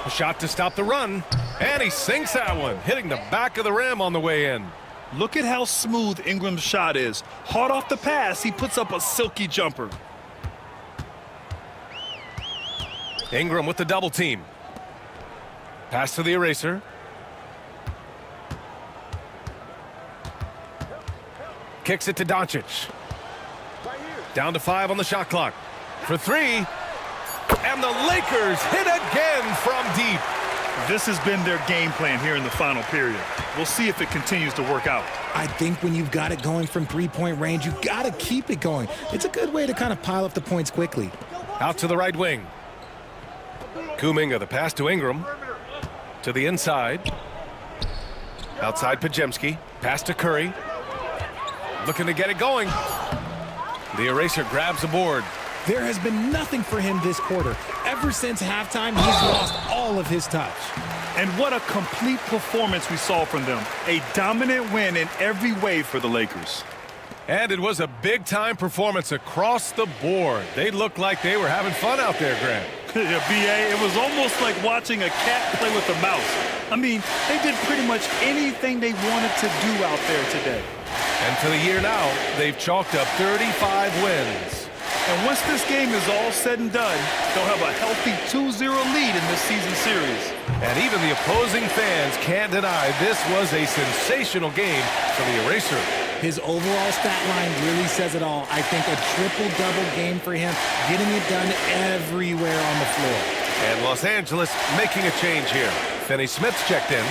A shot to stop the run. And he sinks that one, hitting the back of the rim on the way in. Look at how smooth Ingram's shot is. Hard off the pass, he puts up a silky jumper. Ingram with the double team. Pass to the eraser. Kicks it to Doncic. Down to 5 on the shot clock. For 3. And the Lakers hit again from deep. This has been their game plan here in the final period. We'll see if it continues to work out. I think when you've got it going from three-point range, you've got to keep it going. It's a good way to kind of pile up the points quickly. Out to the right wing. Kuminga, the pass to Ingram. To the inside. Outside Pajemski. Pass to Curry. Looking to get it going. The eraser grabs the board. There has been nothing for him this quarter. Ever since halftime, he's lost all of his touch. And what a complete performance we saw from them. A dominant win in every way for the Lakers. And it was a big-time performance across the board. They looked like they were having fun out there, Gran. Yeah, B.A., it was almost like watching a cat play with a mouse. I mean, they did pretty much anything they wanted to do out there today. And for the year now, they've chalked up 35 wins. And once this game is all said and done, they'll have a healthy 2-0 lead in this season series. And even the opposing fans can't deny this was a sensational game for the Eraser. His overall stat line really says it all. I think a triple-double game for him, getting it done everywhere on the floor. And Los Angeles making a change here. Finney Smith's checked in.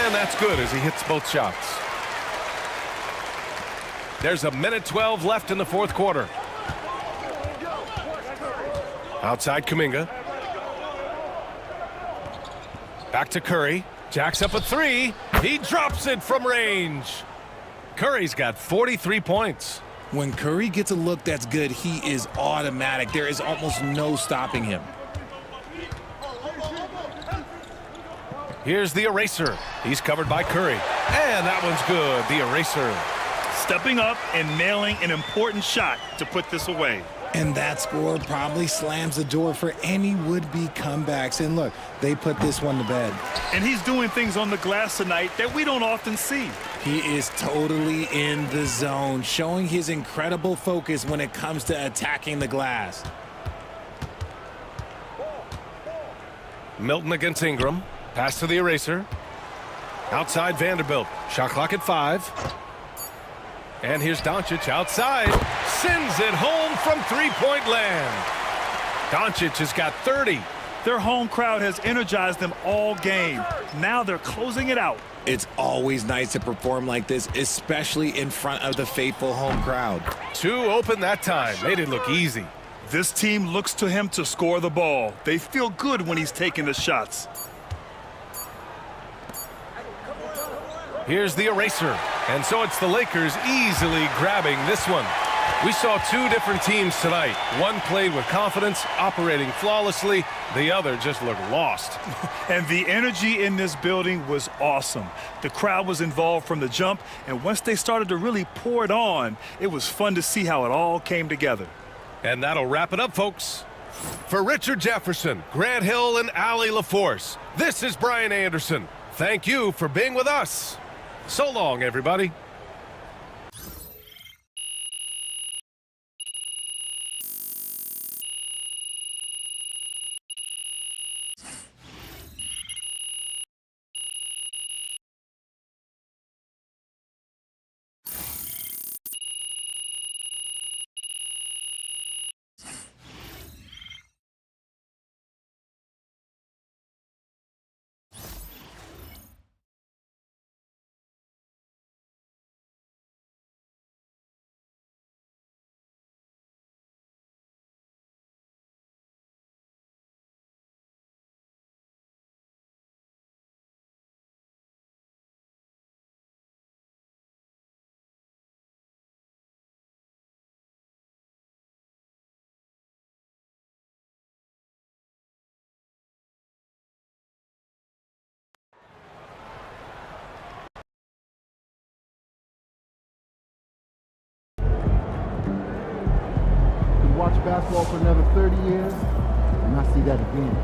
And that's good as he hits both shots. There's a minute 12 left in the fourth quarter. Outside Kuminga. Back to Curry. Jacks up a three. He drops it from range. Curry's got 43 points. When Curry gets a look that's good, he is automatic. There is almost no stopping him. Here's the Eraser. He's covered by Curry. And that one's good, the Eraser. Stepping up and nailing an important shot to put this away. And that score probably slams the door for any would-be comebacks. And look, they put this one to bed. And he's doing things on the glass tonight that we don't often see. He is totally in the zone, showing his incredible focus when it comes to attacking the glass. Milton against Ingram. Pass to the Eraser. Outside Vanderbilt. Shot clock at 5. And here's Doncic outside. Sends it home from three-point land. Doncic has got 30. Their home crowd has energized them all game. Now they're closing it out. It's always nice to perform like this, especially in front of the faithful home crowd. 2 open that time. Made it look easy. This team looks to him to score the ball. They feel good when he's taking the shots. Here's the Eraser. And so it's the Lakers easily grabbing this one. We saw 2 different teams tonight. One played with confidence, operating flawlessly. The other just looked lost. And the energy in this building was awesome. The crowd was involved from the jump, and once they started to really pour it on, it was fun to see how it all came together. And that'll wrap it up, folks. For Richard Jefferson, Grant Hill, and Allie LaForce, this is Brian Anderson. Thank you for being with us. So long, everybody. Watch basketball for another 30 years, and I see that again.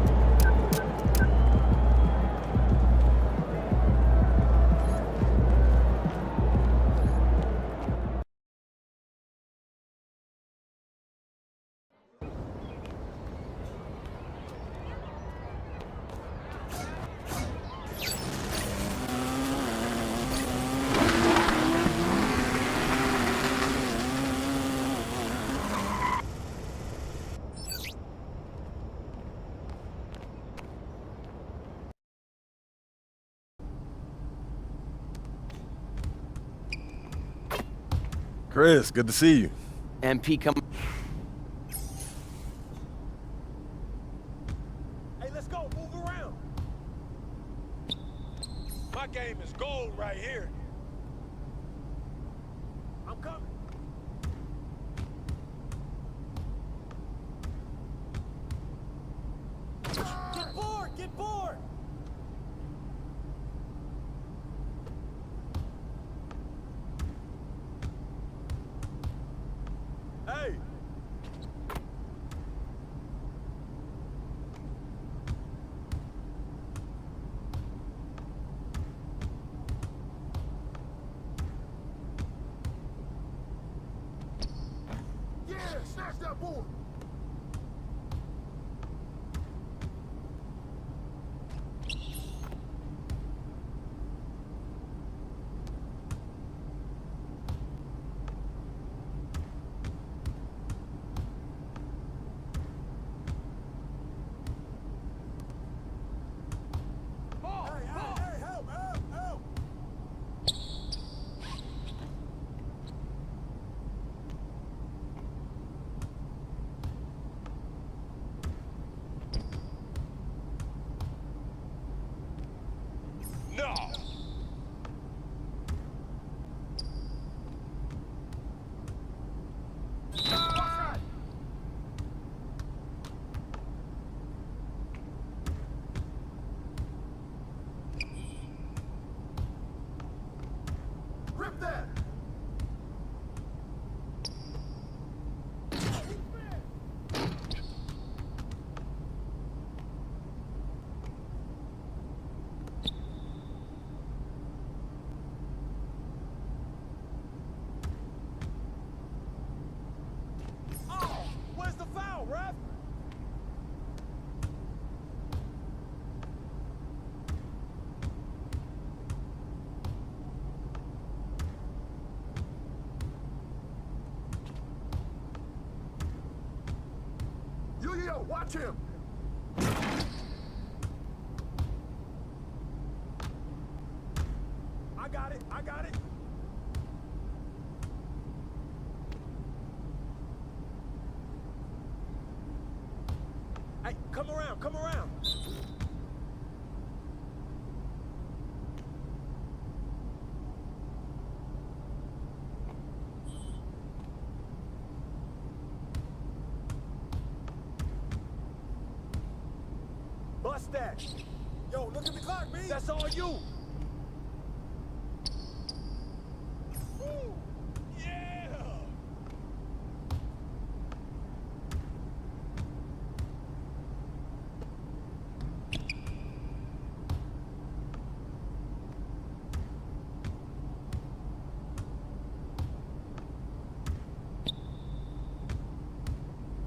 Chris, good to see you. MP come. Hey, let's go. Move around. My game is gold right here. I'm coming. Get bored. Get bored. Hey! Rip that! Oh, where's the foul, ref? Yo, watch him! I got it, I got it. Hey, come around, come around. Bust that. Yo, look at the clock, B. That's all you. Woo. Yeah.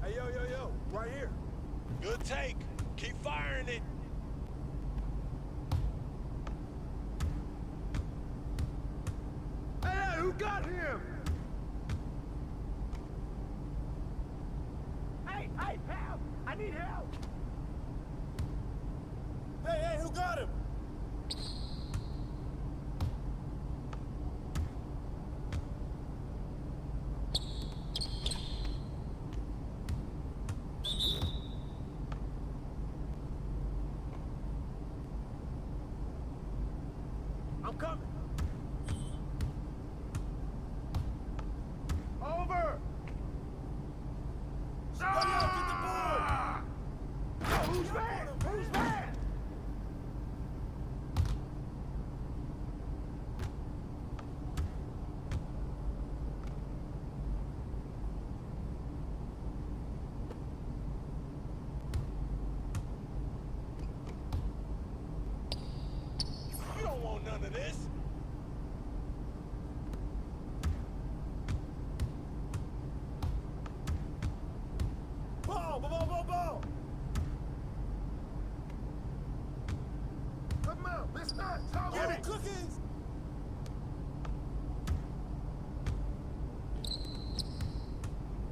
Hey, yo, right here. Good take. Keep firing it. Hey, who got him? Hey, help! I need help! Hey, who got him? I'm coming. Over. Somebody else get the board. Who's mad? Who's mad? You don't want none of this. Ball! Come out, let's not talk. Give me cookies!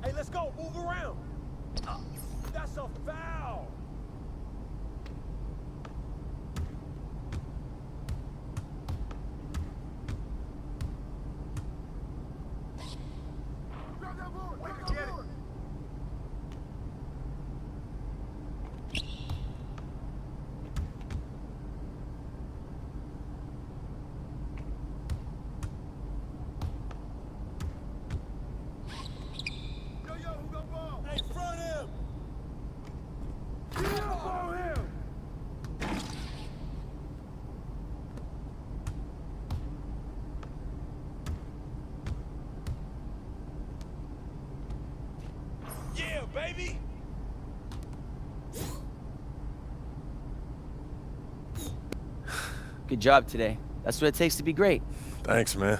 Hey, let's go, move around. That's a foul. Grab that board, way to get it. Hey, front him! Elbow him! Yeah, baby! Good job today. That's what it takes to be great. Thanks, man.